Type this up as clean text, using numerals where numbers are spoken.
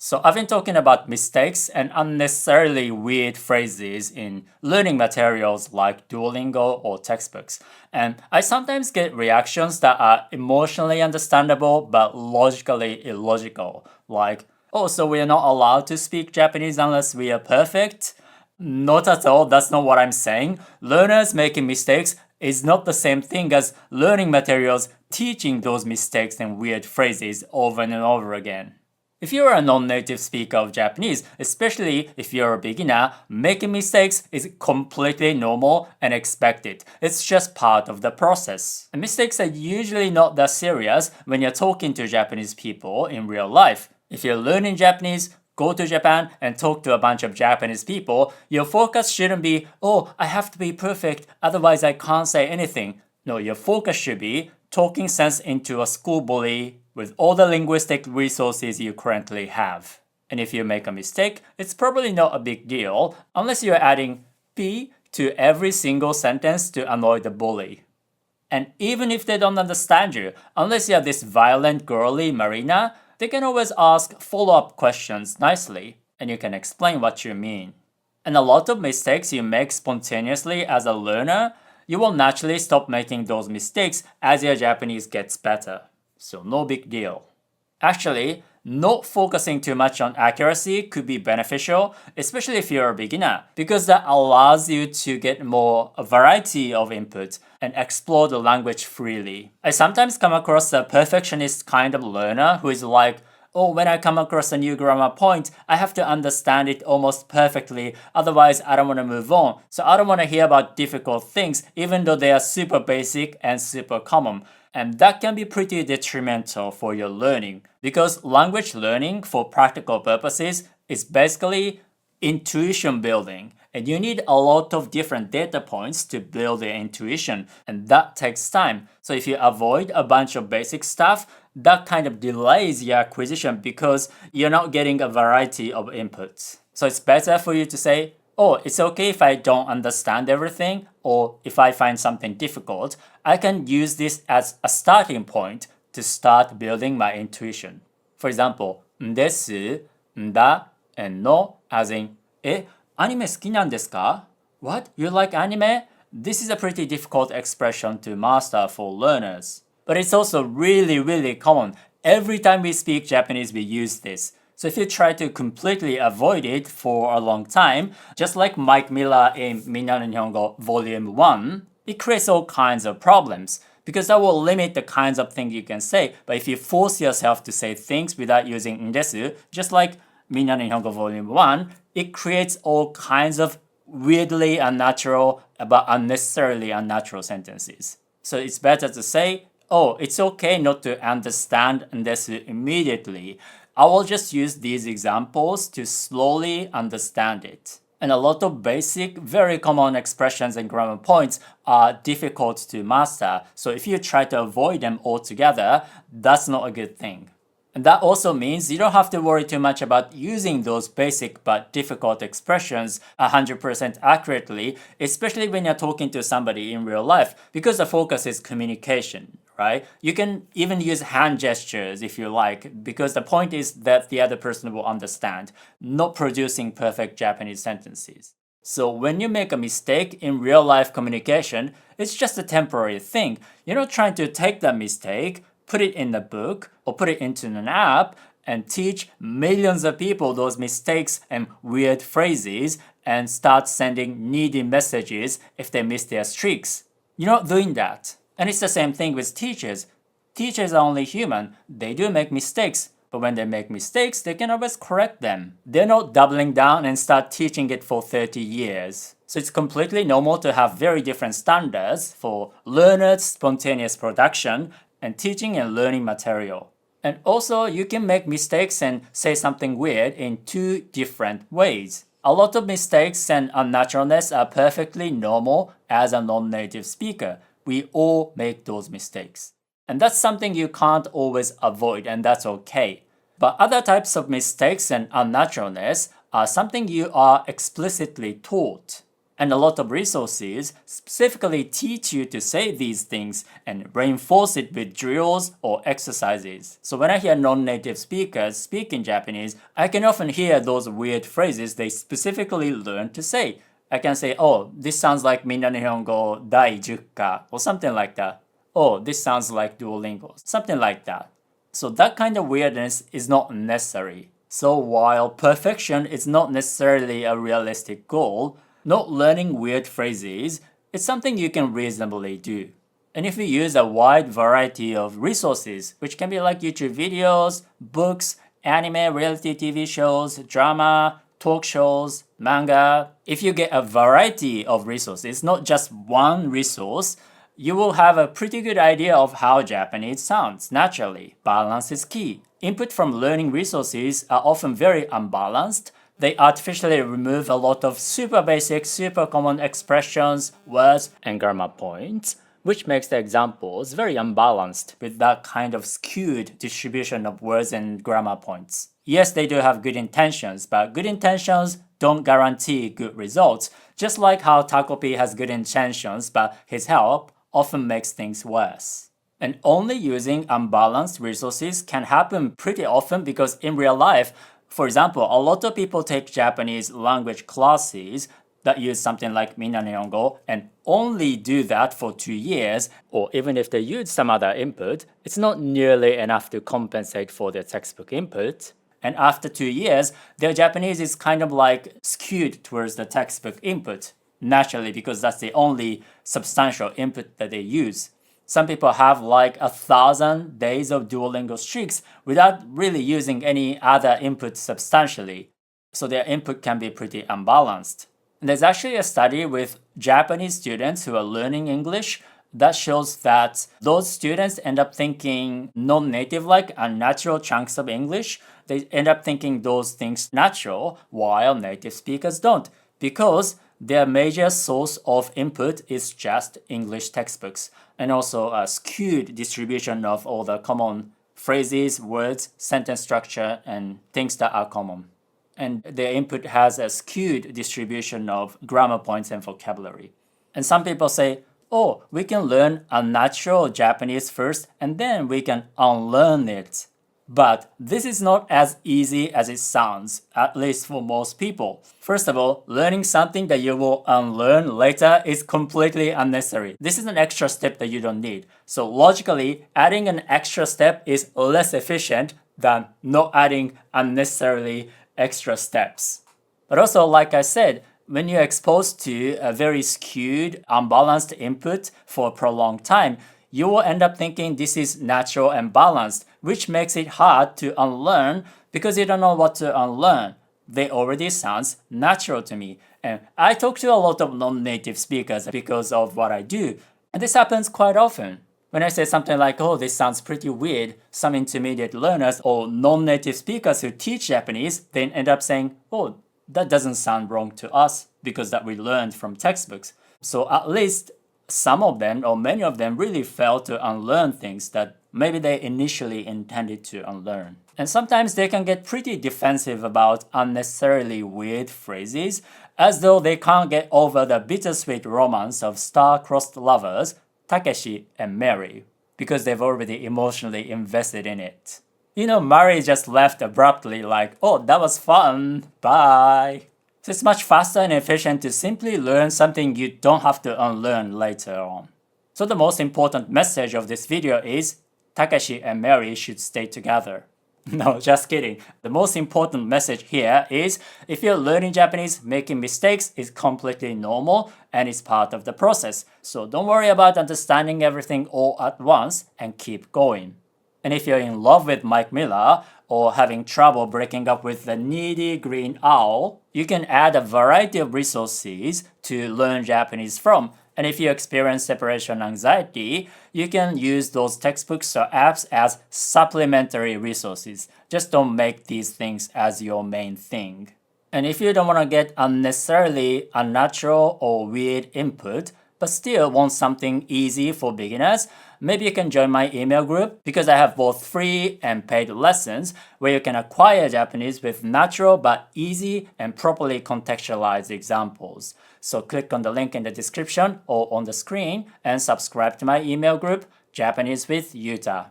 So I've been talking about mistakes and unnecessarily weird phrases in learning materials like Duolingo or textbooks. And I sometimes get reactions that are emotionally understandable but logically illogical. Like, oh, so we are not allowed to speak Japanese unless we are perfect? Not at all, that's not what I'm saying. Learners making mistakes is not the same thing as learning materials teaching those mistakes and weird phrases over and over again. If you're a non-native speaker of Japanese, especially if you're a beginner, making mistakes is completely normal and expected. It's just part of the process. And mistakes are usually not that serious when you're talking to Japanese people in real life. If you're learning Japanese, go to Japan and talk to a bunch of Japanese people, your focus shouldn't be, oh, I have to be perfect, otherwise I can't say anything. No, your focus should be talking sense into a school bully with all the linguistic resources you currently have. And if you make a mistake, it's probably not a big deal unless you're adding P to every single sentence to annoy the bully. And even if they don't understand you, unless you're this violent girly Marina, they can always ask follow-up questions nicely, and you can explain what you mean. And a lot of mistakes you make spontaneously as a learner, you will naturally stop making those mistakes as your Japanese gets better. So no big deal. Actually, not focusing too much on accuracy could be beneficial, especially if you're a beginner, because that allows you to get more a variety of input and explore the language freely. I sometimes come across a perfectionist kind of learner who is like, oh, when I come across a new grammar point, I have to understand it almost perfectly, otherwise I don't want to move on. So I don't want to hear about difficult things, even though they are super basic and super common. And that can be pretty detrimental for your learning because language learning for practical purposes is basically intuition building. And you need a lot of different data points to build your intuition, and that takes time. So if you avoid a bunch of basic stuff, that kind of delays your acquisition because you're not getting a variety of inputs. So it's better for you to say, oh, it's okay if I don't understand everything, or if I find something difficult, I can use this as a starting point to start building my intuition. For example, です、だ, and no, as in, アニメ好きなんですか? What? You like anime? This is a pretty difficult expression to master for learners. But it's also really common. Every time we speak Japanese, we use this. So if you try to completely avoid it for a long time, just like Mike Miller in Minna no Nihongo Volume 1, it creates all kinds of problems because that will limit the kinds of things you can say. But if you force yourself to say things without using ndesu, just like Minna no Nihongo Volume 1, it creates all kinds of weirdly unnatural but unnecessarily unnatural sentences. So it's better to say, oh, it's okay not to understand ndesu immediately. I will just use these examples to slowly understand it. And a lot of basic, very common expressions and grammar points are difficult to master. So if you try to avoid them altogether, that's not a good thing. And that also means you don't have to worry too much about using those basic but difficult expressions 100% accurately, especially when you're talking to somebody in real life, because the focus is communication, right? You can even use hand gestures if you like, because the point is that the other person will understand, not producing perfect Japanese sentences. So when you make a mistake in real life communication, it's just a temporary thing. You're not trying to take that mistake, put it in a book or put it into an app and teach millions of people those mistakes and weird phrases and start sending needy messages if they miss their streaks. You're not doing that. And it's the same thing with teachers. Teachers are only human. They do make mistakes. But when they make mistakes, they can always correct them. They're not doubling down and start teaching it for 30 years. So it's completely normal to have very different standards for learners' spontaneous production and teaching and learning material. And also, you can make mistakes and say something weird in two different ways. A lot of mistakes and unnaturalness are perfectly normal as a non-native speaker. We all make those mistakes. And that's something you can't always avoid, and that's okay. But other types of mistakes and unnaturalness are something you are explicitly taught. And a lot of resources specifically teach you to say these things and reinforce it with drills or exercises. So when I hear non-native speakers speak in Japanese, I can often hear those weird phrases they specifically learn to say. I can say, oh, this sounds like Minna Nihongo Dai 10 ka, or something like that. Oh, this sounds like Duolingo, something like that. So that kind of weirdness is not necessary. So while perfection is not necessarily a realistic goal, not learning weird phrases is something you can reasonably do. And if you use a wide variety of resources, which can be like YouTube videos, books, anime, reality TV shows, drama, talk shows, manga, if you get a variety of resources, not just one resource, you will have a pretty good idea of how Japanese sounds naturally. Balance is key. Input from learning resources are often very unbalanced. They artificially remove a lot of super basic, super common expressions, words, and grammar points, which makes the examples very unbalanced with that kind of skewed distribution of words and grammar points. Yes, they do have good intentions, but good intentions don't guarantee good results, just like how Takopi has good intentions, but his help often makes things worse. And only using unbalanced resources can happen pretty often because in real life, for example, a lot of people take Japanese language classes that use something like Minna Nihongo and only do that for 2 years, or even if they use some other input, it's not nearly enough to compensate for their textbook input. And after 2 years, their Japanese is kind of like skewed towards the textbook input, naturally, because that's the only substantial input that they use. Some people have like 1,000 days of Duolingo streaks without really using any other input substantially. So their input can be pretty unbalanced. And there's actually a study with Japanese students who are learning English that shows that those students end up thinking non-native like unnatural chunks of English. They end up thinking those things natural while native speakers don't, because their major source of input is just English textbooks, and also a skewed distribution of all the common phrases, words, sentence structure, and things that are common. And their input has a skewed distribution of grammar points and vocabulary. And some people say, oh, we can learn unnatural Japanese first and then we can unlearn it. But this is not as easy as it sounds, at least for most people. First of all, learning something that you will unlearn later is completely unnecessary. This is an extra step that you don't need. So logically, adding an extra step is less efficient than not adding unnecessarily extra steps. But also, like I said, when you're exposed to a very skewed, unbalanced input for a prolonged time, you will end up thinking this is natural and balanced, which makes it hard to unlearn because you don't know what to unlearn. They already sounds natural to me. And I talk to a lot of non-native speakers because of what I do. And this happens quite often. When I say something like, oh, this sounds pretty weird, some intermediate learners or non-native speakers who teach Japanese then end up saying, oh, that doesn't sound wrong to us because that we learned from textbooks. So at least some of them or many of them really fail to unlearn things that maybe they initially intended to unlearn. And sometimes they can get pretty defensive about unnecessarily weird phrases, as though they can't get over the bittersweet romance of star-crossed lovers, Takeshi and Mary, because they've already emotionally invested in it. You know, Mary just left abruptly like, oh, that was fun, bye. So it's much faster and efficient to simply learn something you don't have to unlearn later on. So the most important message of this video is Takeshi and Mary should stay together. No, just kidding. The most important message here is if you're learning Japanese, making mistakes is completely normal and it's part of the process. So don't worry about understanding everything all at once and keep going. And if you're in love with Mike Miller or having trouble breaking up with the needy green owl, you can add a variety of resources to learn Japanese from. And if you experience separation anxiety, you can use those textbooks or apps as supplementary resources. Just don't make these things as your main thing. And if you don't want to get unnecessarily unnatural or weird input, but still want something easy for beginners, maybe you can join my email group because I have both free and paid lessons where you can acquire Japanese with natural but easy and properly contextualized examples. So click on the link in the description or on the screen and subscribe to my email group, Japanese with Yuta.